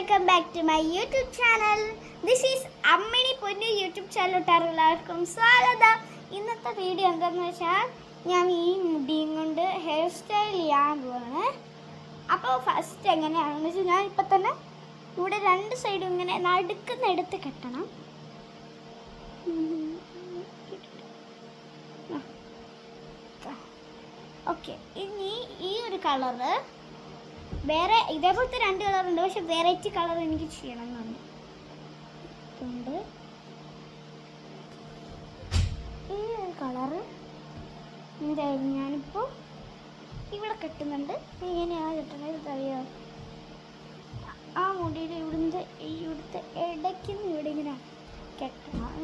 welcome back to my YouTube channel. This is Ammini Ponnu YouTube channel എല്ലാവർക്കും സ്വാഗതം. ഇന്നത്തെ video എന്താണെന്ന് വെച്ചാൽ ഞാൻ ഈ മുടിയും കൊണ്ട് ഹെയർ സ്റ്റൈൽ ചെയ്യാൻ പോവാണ്. അപ്പോൾ ഫസ്റ്റ് എങ്ങനെയാണെന്ന് വെച്ചാൽ ഞാൻ ഇപ്പം തന്നെ ഇവിടെ രണ്ട് സൈഡും ഇങ്ങനെ നടുക്കുന്നെടുത്ത് കെട്ടണം. ഓക്കെ, ഇനി ഈ ഒരു കളറ് വേറെ ഇതേപോലത്തെ രണ്ട് കളറുണ്ട്, പക്ഷെ വെറൈറ്റി കളർ എനിക്ക് ചെയ്യണം എന്നുണ്ട്. അതുകൊണ്ട് ഈ ഒരു കളറ് എന്തായാലും ഞാനിപ്പോൾ ഇവിടെ കെട്ടുന്നുണ്ട്. എങ്ങനെയാണ് കെട്ടുന്നത് അറിയാം. ആ മുടിയുടെ ഇവിടുത്തെ ഇടയ്ക്കുന്ന് ഇവിടെ ഇങ്ങനെ കെട്ടണം.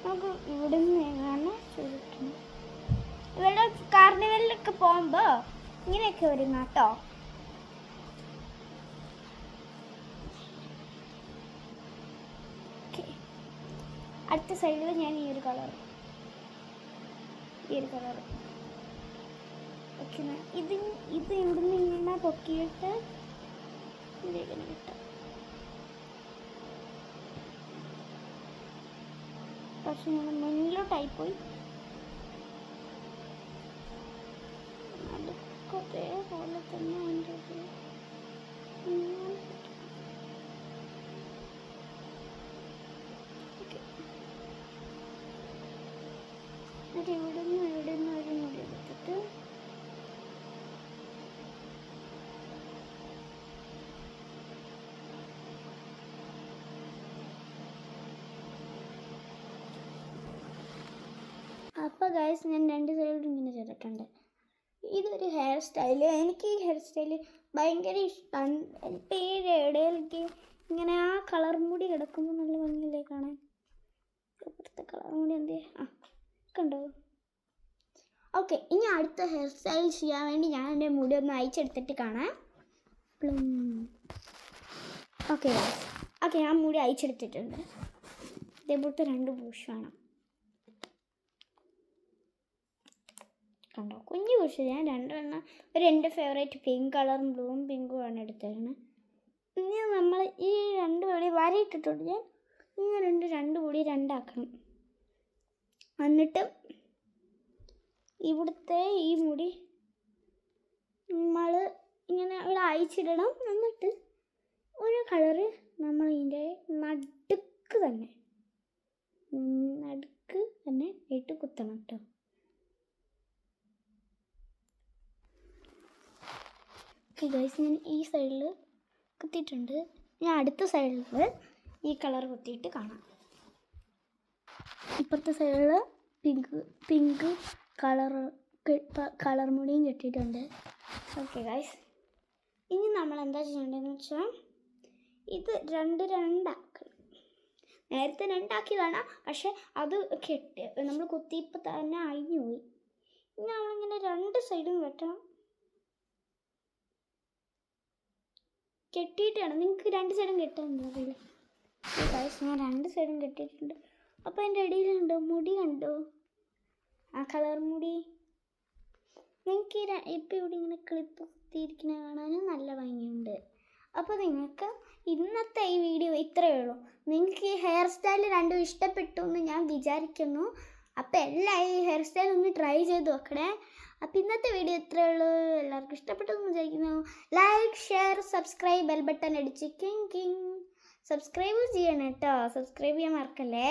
നമുക്ക് ഇവിടുന്ന് എങ്ങനെ ചെയ്തിട്ടുണ്ട്. ഇവിടെ കാർണിവലിലൊക്കെ പോകുമ്പോൾ ഇങ്ങനെയൊക്കെ വരും കേട്ടോ. അടുത്ത സൈഡിൽ ഞാൻ ഈ ഒരു കളർ ഓക്കെ. ഇത് ഇവിടുന്ന് ഇങ്ങനെ പൊക്കിയിട്ട് ഇതിങ്ങനെ കിട്ടും. പക്ഷെ ഞാൻ മുന്നിലോട്ടായി പോയി. അതേപോലെ തന്നെ എൻ്റെ ഇവിടെ നിന്ന് ഒരു മുടി എടുത്തിട്ട് അപ്പോൾ ഗൈസ് ഞാൻ രണ്ട് സൈഡിലും ഇങ്ങനെ ചെയ്തിട്ടുണ്ട്. ഇതൊരു ഹെയർ സ്റ്റൈല്. എനിക്ക് ഈ ഹെയർ സ്റ്റൈല് ഭയങ്കര ഇഷ്ടമാണ്. ഇപ്പം ഈ ഇടയിലേക്ക് ഇങ്ങനെ ആ കളർ മുടി കിടക്കുമ്പോൾ നല്ല ഭംഗിയില്ലേ കാണാൻ. ഇപ്പോഴത്തെ കളർ മുടി എന്തേ കണ്ടോ. ഓക്കെ, ഇനി അടുത്ത ഹെയർ സ്റ്റൈൽ ചെയ്യാൻ വേണ്ടി ഞാൻ എൻ്റെ മുടി ഒന്ന് അയച്ചെടുത്തിട്ട് കാണാം. ഓക്കെ ഞാൻ മുടി അയച്ചെടുത്തിട്ടുണ്ട്. ഇതേപോലത്തെ രണ്ട് ബൂഷ് വേണം. കണ്ടോ, കുഞ്ഞു ബൂഷ്. ഞാൻ രണ്ടെണ്ണം, എൻ്റെ ഫേവറേറ്റ് പിങ്ക് കളറും ബ്ലൂവും പിങ്കും ആണ് എടുത്തതാണ്. ഇനി നമ്മൾ ഈ രണ്ട് പൊടി വരയിട്ടിട്ടുണ്ട്. ഞാൻ ഇങ്ങനെ രണ്ട് പൊടി രണ്ടാക്കണം. എന്നിട്ട് ഇവിടുത്തെ ഈ മുടി നമ്മൾ ഇങ്ങനെ ഇവിടെ അയച്ചിടണം. എന്നിട്ട് ഒരു കളറ് നമ്മൾ ഇതിൻ്റെ നടുക്ക് തന്നെ ഇട്ട് കുത്തണം കേട്ടോ. ഓക്കെ ഗൈസ്, ഞാൻ ഈ സൈഡിൽ കുത്തിയിട്ടുണ്ട്. ഞാൻ അടുത്ത സൈഡിൽ ഈ കളർ കുത്തിയിട്ട് കാണാം. ഇപ്പുറത്തെ സൈഡിൽ പിങ്ക് കളർ മുടിയും കെട്ടിയിട്ടുണ്ട്. ഓക്കെ ഗൈസ്, ഇനി നമ്മൾ എന്താ ചെയ്യേണ്ടതെന്ന് വെച്ചാൽ ഇത് രണ്ടാക്കണം. നേരത്തെ രണ്ടാക്കിയതാണ്, പക്ഷെ അത് നമ്മൾ കുത്തിയപ്പോൾ തന്നെ അഴിഞ്ഞു പോയി. ഇനി നമ്മളിങ്ങനെ രണ്ട് സൈഡും കെട്ടിയിട്ടാണ്. നിങ്ങൾക്ക് രണ്ട് സൈഡും കെട്ടാനുണ്ടോ? ഗൈസ്, ഞാൻ രണ്ട് സൈഡും കെട്ടിയിട്ടുണ്ട്. അപ്പോൾ എൻ്റെ ഇടയിലുണ്ടോ മുടി, കണ്ടോ ആ കളർ മുടി. നിങ്ങൾക്ക് ഇപ്പം ഇവിടെ ഇങ്ങനെ ക്ലിപ്പ് കുത്തിയിരിക്കുന്ന കാണാനും നല്ല ഭംഗിയുണ്ട്. അപ്പോൾ നിങ്ങൾക്ക് ഇന്നത്തെ ഈ വീഡിയോ ഇത്രയേ ഉള്ളൂ. നിങ്ങൾക്ക് ഈ ഹെയർ സ്റ്റൈൽ രണ്ടും ഇഷ്ടപ്പെട്ടു എന്ന് ഞാൻ വിചാരിക്കുന്നു. അപ്പോൾ എല്ലാവരും ഈ ഹെയർ സ്റ്റൈൽ ഒന്ന് ട്രൈ ചെയ്ത് നോക്കണേ. അപ്പോൾ ഇന്നത്തെ വീഡിയോ ഇത്രയേ ഉള്ളൂ. എല്ലാവർക്കും ഇഷ്ടപ്പെട്ടു എന്ന് വിചാരിക്കുന്നു. Like, share, subscribe, bell button അടിച്ച് സബ്സ്ക്രൈബ് ചെയ്യണം കേട്ടോ. സബ്സ്ക്രൈബ് ചെയ്യാൻ മറക്കല്ലേ.